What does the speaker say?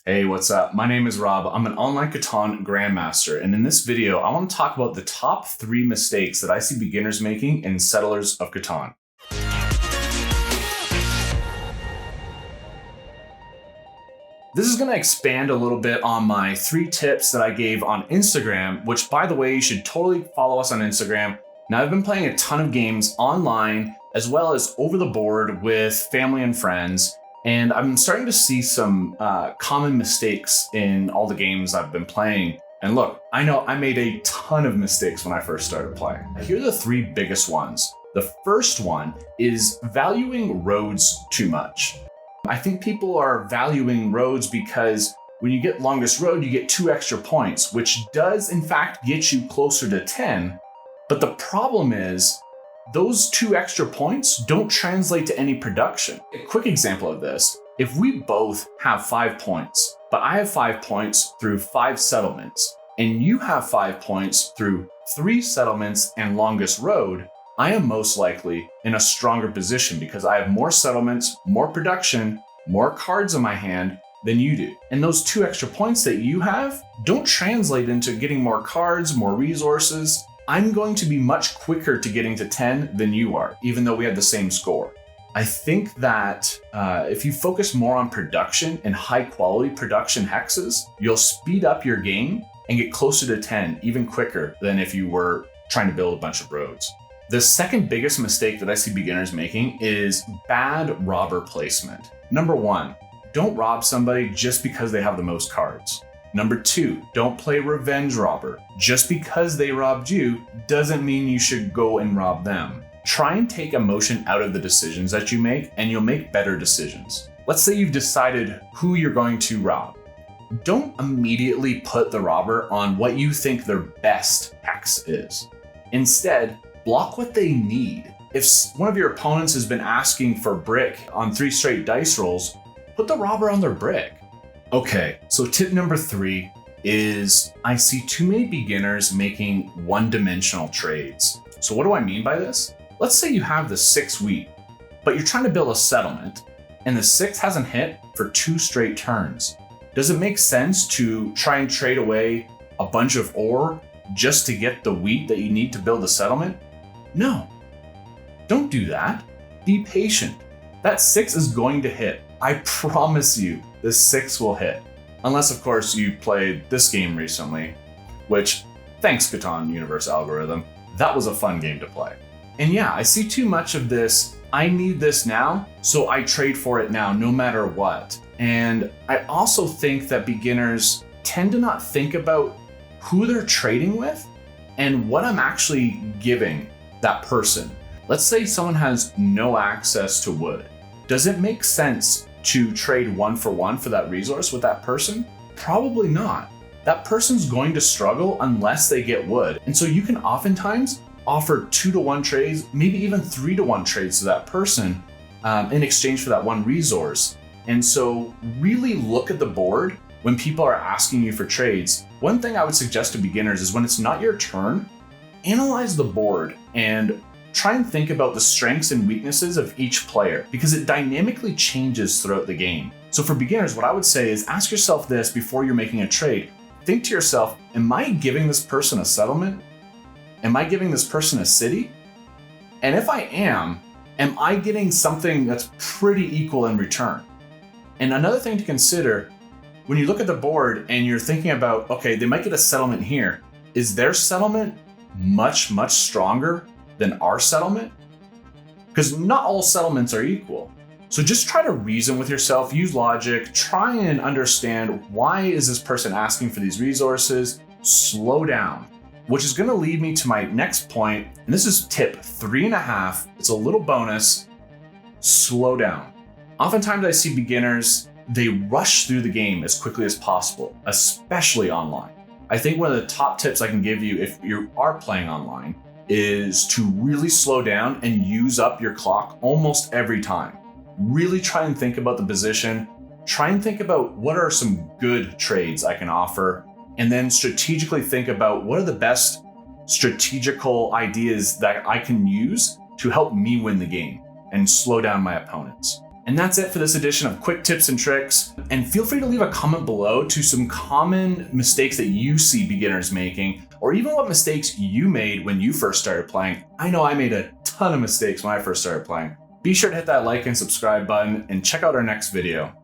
Hey, what's up? My name is Rob. I'm an online Catan Grandmaster, and in this video, I want to talk about the top 3 mistakes that I see beginners making in Settlers of Catan. This is going to expand a little bit on my 3 tips that I gave on Instagram, which, by the way, you should totally follow us on Instagram. Now, I've been playing a ton of games online as well as over the board with family and friends. And I'm starting to see some common mistakes in all the games I've been playing. And look, I know I made a ton of mistakes when I first started playing. Here are the 3 biggest ones. The first one is valuing roads too much. I think people are valuing roads because when you get longest road, you get 2 extra points, which does in fact get you closer to 10. But the problem is, those 2 extra points don't translate to any production. A quick example of this, if we both have 5 points, but I have 5 points through 5 settlements, and you have 5 points through 3 settlements and longest road, I am most likely in a stronger position because I have more settlements, more production, more cards in my hand than you do. And those 2 extra points that you have don't translate into getting more cards, more resources. I'm going to be much quicker to getting to 10 than you are, even though we had the same score. I think that if you focus more on production and high quality production hexes, you'll speed up your game and get closer to 10 even quicker than if you were trying to build a bunch of roads. The second biggest mistake that I see beginners making is bad robber placement. Number 1, don't rob somebody just because they have the most cards. Number 2, don't play revenge robber. Just because they robbed you doesn't mean you should go and rob them. Try and take emotion out of the decisions that you make and you'll make better decisions. Let's say you've decided who you're going to rob. Don't immediately put the robber on what you think their best hex is. Instead, block what they need. If one of your opponents has been asking for brick on 3 straight dice rolls, put the robber on their brick. Okay, so tip number 3 is I see too many beginners making one-dimensional trades. So what do I mean by this? Let's say you have the 6 wheat, but you're trying to build a settlement and the 6 hasn't hit for 2 straight turns. Does it make sense to try and trade away a bunch of ore just to get the wheat that you need to build a settlement? No, don't do that. Be patient. That 6 is going to hit. I promise you, the 6 will hit. Unless, of course, you played this game recently, which, thanks Catan Universe algorithm, that was a fun game to play. And yeah, I see too much of this, I need this now, so I trade for it now, no matter what. And I also think that beginners tend to not think about who they're trading with and what I'm actually giving that person. Let's say someone has no access to wood. Does it make sense to trade 1 for 1 for that resource with that person? Probably not. That person's going to struggle unless they get wood. And so you can oftentimes offer 2-to-1 trades, maybe even 3-to-1 trades to that person in exchange for that one resource. And so really look at the board when people are asking you for trades. One thing I would suggest to beginners is when it's not your turn, analyze the board and try and think about the strengths and weaknesses of each player because it dynamically changes throughout the game. So for beginners, what I would say is ask yourself this before you're making a trade. Think to yourself, am I giving this person a settlement? Am I giving this person a city? And if I am I getting something that's pretty equal in return? And another thing to consider, when you look at the board and you're thinking about, okay, they might get a settlement here. Is their settlement much, much stronger than our settlement? Because not all settlements are equal. So just try to reason with yourself, use logic, try and understand why is this person asking for these resources, slow down, which is gonna lead me to my next point, and this is tip 3.5, it's a little bonus, slow down. Oftentimes I see beginners, they rush through the game as quickly as possible, especially online. I think one of the top tips I can give you if you are playing online is to really slow down and use up your clock almost every time. Really try and think about the position, try and think about what are some good trades I can offer, and then strategically think about what are the best strategical ideas that I can use to help me win the game and slow down my opponents. And that's it for this edition of Quick Tips and Tricks. And feel free to leave a comment below to some common mistakes that you see beginners making, or even what mistakes you made when you first started playing. I know I made a ton of mistakes when I first started playing. Be sure to hit that like and subscribe button and check out our next video.